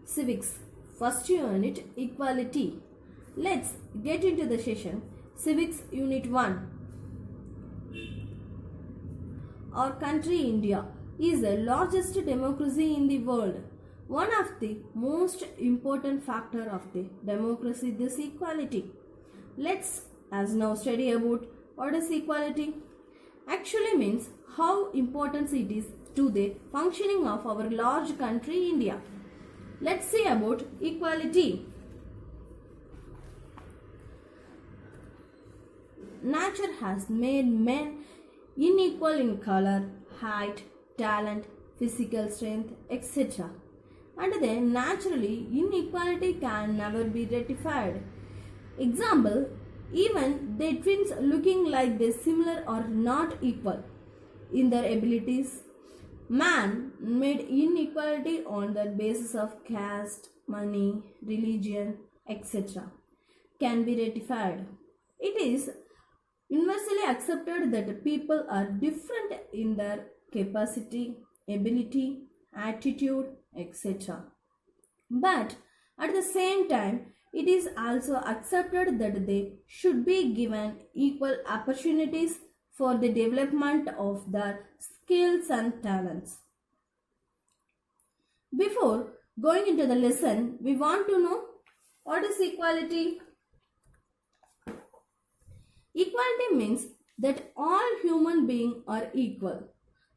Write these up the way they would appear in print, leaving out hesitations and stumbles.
Civics. First unit, equality. Let's get into the session. Civics Unit 1. Our country, India, is the largest democracy in the world. One of the most important factor of the democracy is equality. Let's as now study about what is equality. Actually means how important it is to the functioning of our large country, India. Let's see about equality. Nature has made men unequal in color, height, talent, physical strength, etc. And then naturally inequality can never be rectified. Example, even the twins looking like they similar are not equal in their abilities. Man made inequality on the basis of caste, money, religion, etc. can be rectified. It is universally accepted that people are different in their capacity, ability, attitude, etc. But at the same time, it is also accepted that they should be given equal opportunities for the development of their skills and talents. Before going into the lesson, we want to know what is equality. Equality means that all human beings are equal.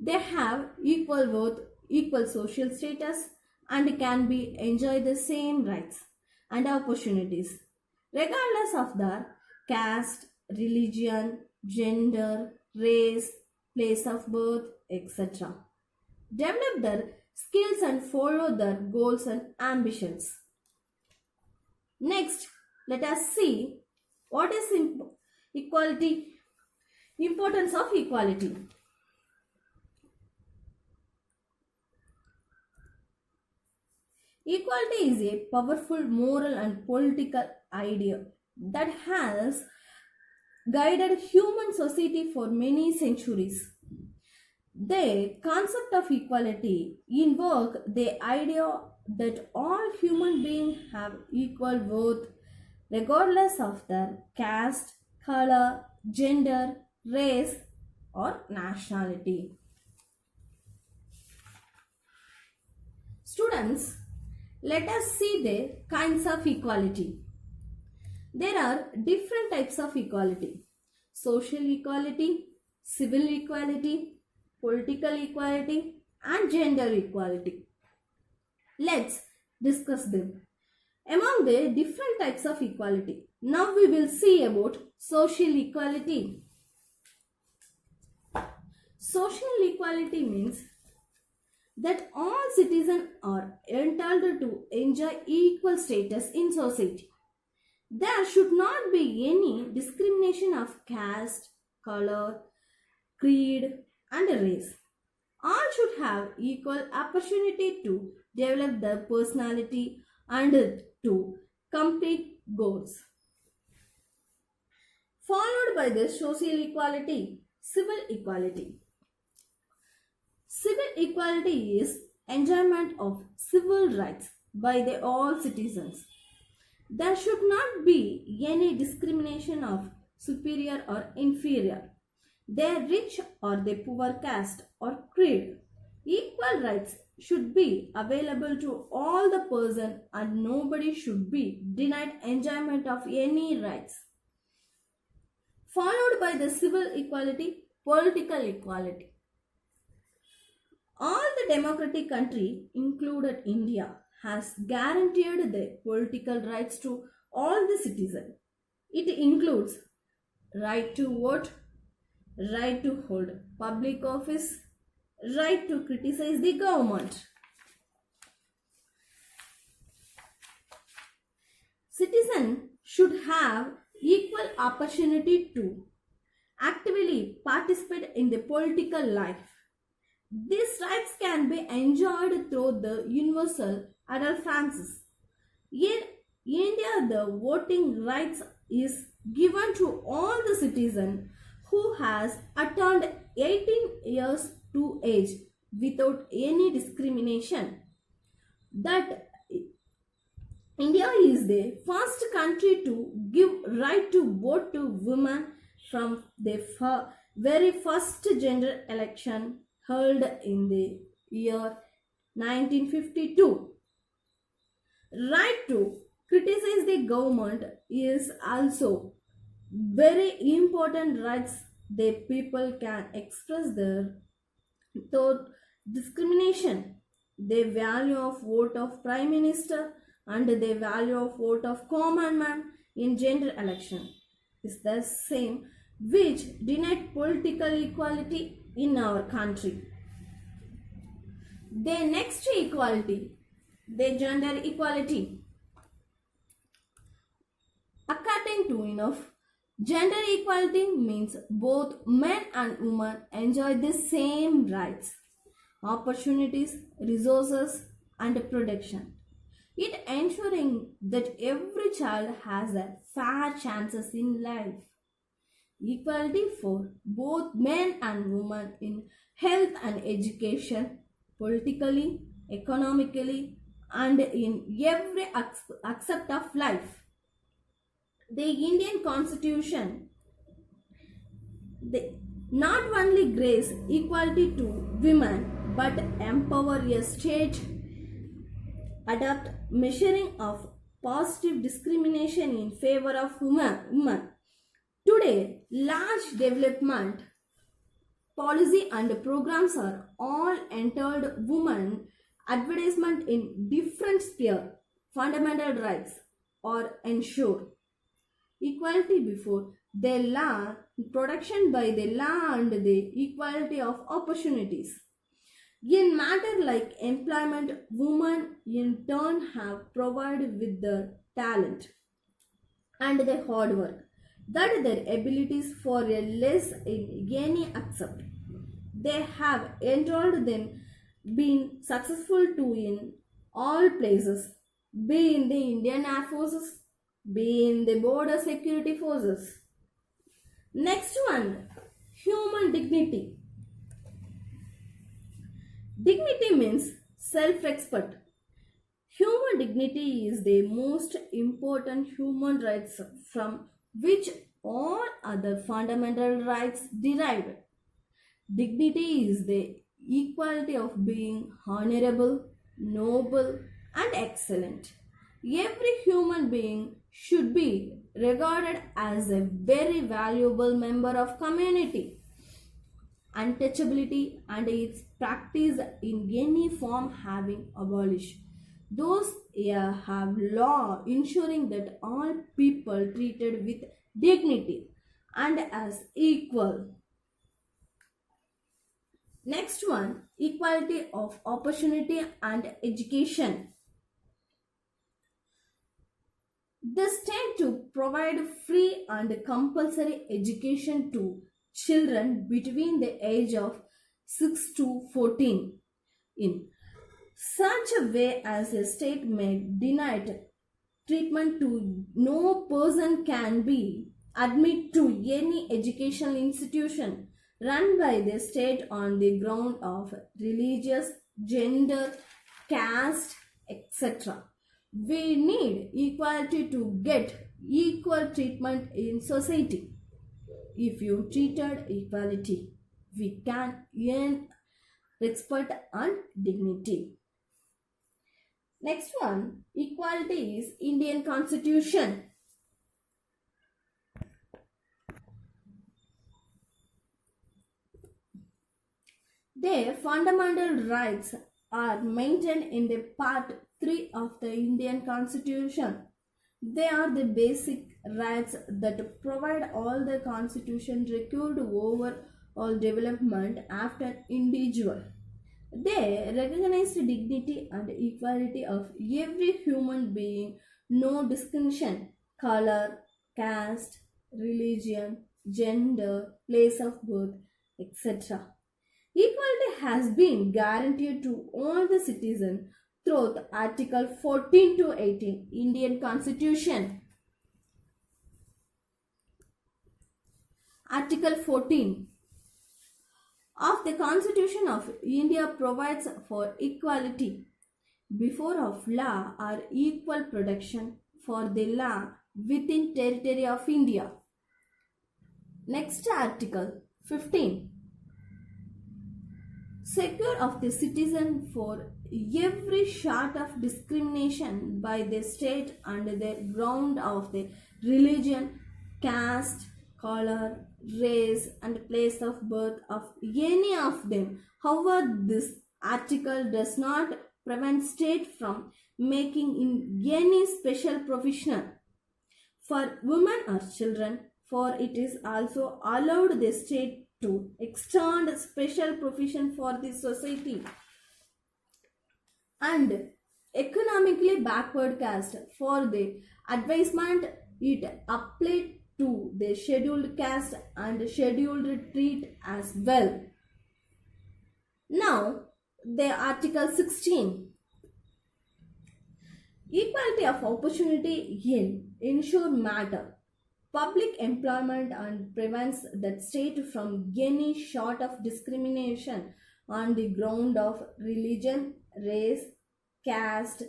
They have equal worth, equal social status, and can be enjoy the same rights and opportunities regardless of their caste, religion, gender, race, place of birth, etc. Develop their skills and follow their goals and ambitions. Next, let us see what is equality, importance of equality. Equality is a powerful moral and political idea that has guided human society for many centuries. The concept of equality invokes the idea that all human beings have equal worth regardless of their caste, color, gender, race, or nationality. Students, let us see the kinds of equality. There are different types of equality: social equality, civil equality, political equality, and gender equality. Let's discuss them. Among the different types of equality, now we will see about social equality. Social equality means that all citizens are entitled to enjoy equal status in society. There should not be any discrimination of caste, color, creed, and race. All should have equal opportunity to develop their personality and to complete goals. Followed by the social equality, civil equality. Civil equality is enjoyment of civil rights by the all citizens. There should not be any discrimination of superior or inferior, their rich or the poor caste or creed. Equal rights should be available to all the person and nobody should be denied enjoyment of any rights. Followed by the civil equality, political equality. All the democratic country, included India, has guaranteed the political rights to all the citizens. It includes right to vote, right to hold public office, right to criticize the government. Citizens should have equal opportunity to actively participate in the political life. These rights can be enjoyed through the universal adult franchise. In India, the voting rights is given to all the citizens who has attained 18 years to age without any discrimination. That India is the first country to give right to vote to women from the very first general election held in the year 1952. Right to criticize the government is also very important rights that people can express their thought discrimination, the value of vote of prime minister and the value of vote of common man in general election is the same which denied political equality in our country. The next equality, the gender equality. According to enough, gender equality means both men and women enjoy the same rights, opportunities, resources, and protection. It ensuring that every child has a fair chances in life. Equality for both men and women in health and education, politically, economically, and in every aspect of life. The Indian Constitution they not only grants equality to women but empower a state adopt measuring of positive discrimination in favor of women. Today, large development policy and programs are all entered women advertisement in different sphere. Fundamental rights are ensured. Equality before the law, protection by the law and the equality of opportunities. In matter like employment, women in turn have provided with their talent and their hard work that their abilities for a less in any accept. They have enrolled them been successful too in all places, be in the Indian Air Forces, be in the border security forces. Next one, human dignity. Dignity means self-respect. Human dignity is the most important human rights from which all other fundamental rights derive. Dignity is the equality of being honorable, noble, and excellent. Every human being should be regarded as a very valuable member of community. Untouchability and its practice in any form having abolished. Those have law ensuring that all people treated with dignity and as equal. Next one, equality of opportunity and education. The state to provide free and compulsory education to children between the age of 6 to 14 in such a way as a state may deny treatment to no person can be admitted to any educational institution run by the state on the ground of religious, gender, caste, etc. We need equality to get equal treatment in society. If you treated equality, we can earn respect and dignity. Next one, equality is Indian Constitution. Their fundamental rights are maintained in the Part 3 of the Indian Constitution. They are the basic rights that provide all the constitution required over all development after individual. They recognize the dignity and equality of every human being, no distinction, color, caste, religion, gender, place of birth, etc. Equality has been guaranteed to all the citizens through the Article 14 to 18 Indian Constitution. Article 14 of the Constitution of India provides for equality. before of law are equal protection for the law within territory of India. Next article 15. Secure of the citizen for every sort of discrimination by the state under the ground of the religion, caste, color, race, and place of birth of any of them. However, this article does not prevent state from making in any special provision for women or children, for it is also allowed the state to extend special provision for the society and economically backward caste for the advancement it applied to the scheduled caste and scheduled treat as well. Now the article 16, equality of opportunity in ensure matter public employment and prevents that state from any sort of discrimination on the ground of religion, race, caste,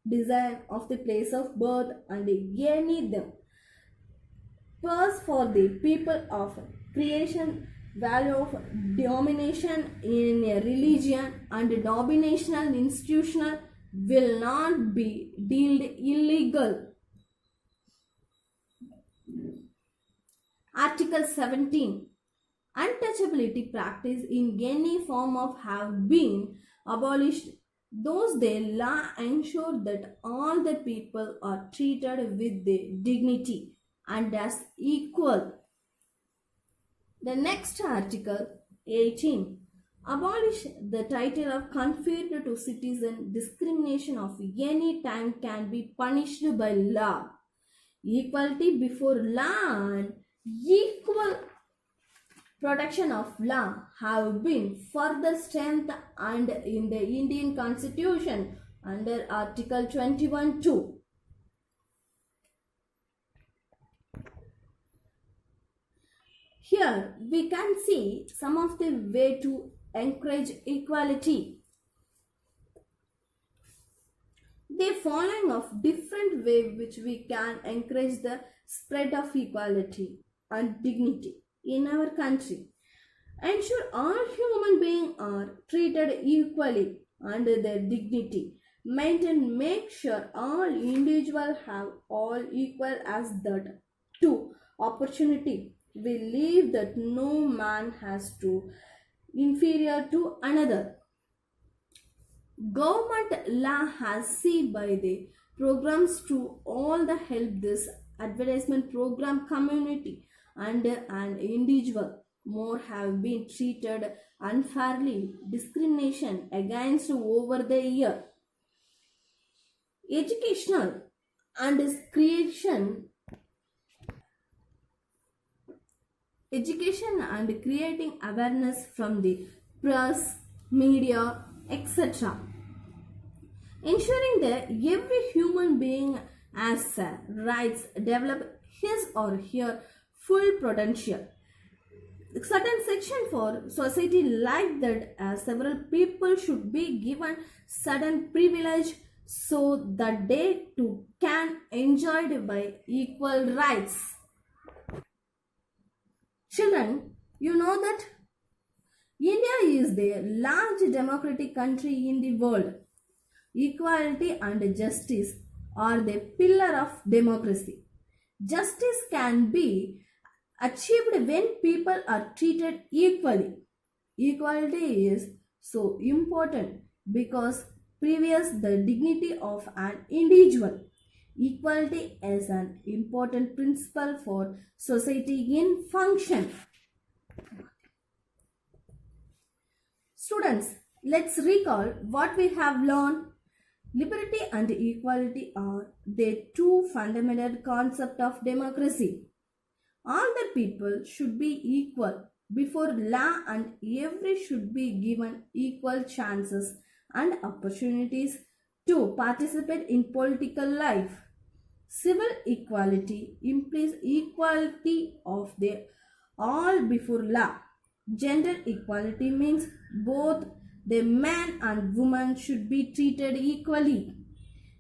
design of the place of birth and any them. First, for the people of creation value of domination in a religion and dominational institutional will not be deemed illegal. Article 17. Untouchability practice in any form of have been abolished, those the law ensure that all the people are treated with the dignity and as equal. The next article 18. Abolish the title of conferred to citizen. Discrimination of any time can be punished by law. Equality before law and equal protection of law have been further strengthened and in the Indian Constitution under Article 21(2). Here we can see some of the way to encourage equality. The following of different way which we can encourage the spread of equality and dignity in our country. Ensure all human beings are treated equally under their dignity. Make sure all individuals have all equal as that. 2. Opportunity. We believe that no man has to inferior to another. Government law has seen by the programs to all the help this advertisement program community and an individual more have been treated unfairly discrimination against over the year. Educational and creating awareness from the press, media, etc. Ensuring that every human being has rights develop his or her full potential. Certain section for society like that several people should be given certain privilege so that they too can enjoy it by equal rights. Children, you know that India is the large democratic country in the world. Equality and justice are the pillar of democracy. Justice can be achieved when people are treated equally. Equality is so important because previous the dignity of an individual. Equality is an important principle for society in function. Students, let's recall what we have learned. Liberty and equality are the two fundamental concepts of democracy. All the people should be equal before law and every should be given equal chances and opportunities to participate in political life. Civil equality implies equality of the all before law. Gender equality means both the men and women should be treated equally.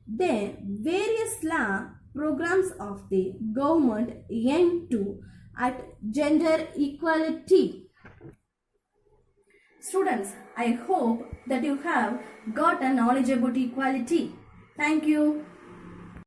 The various law programs of the government aim to at gender equality. Students, I hope that you have got a knowledge about equality. Thank you.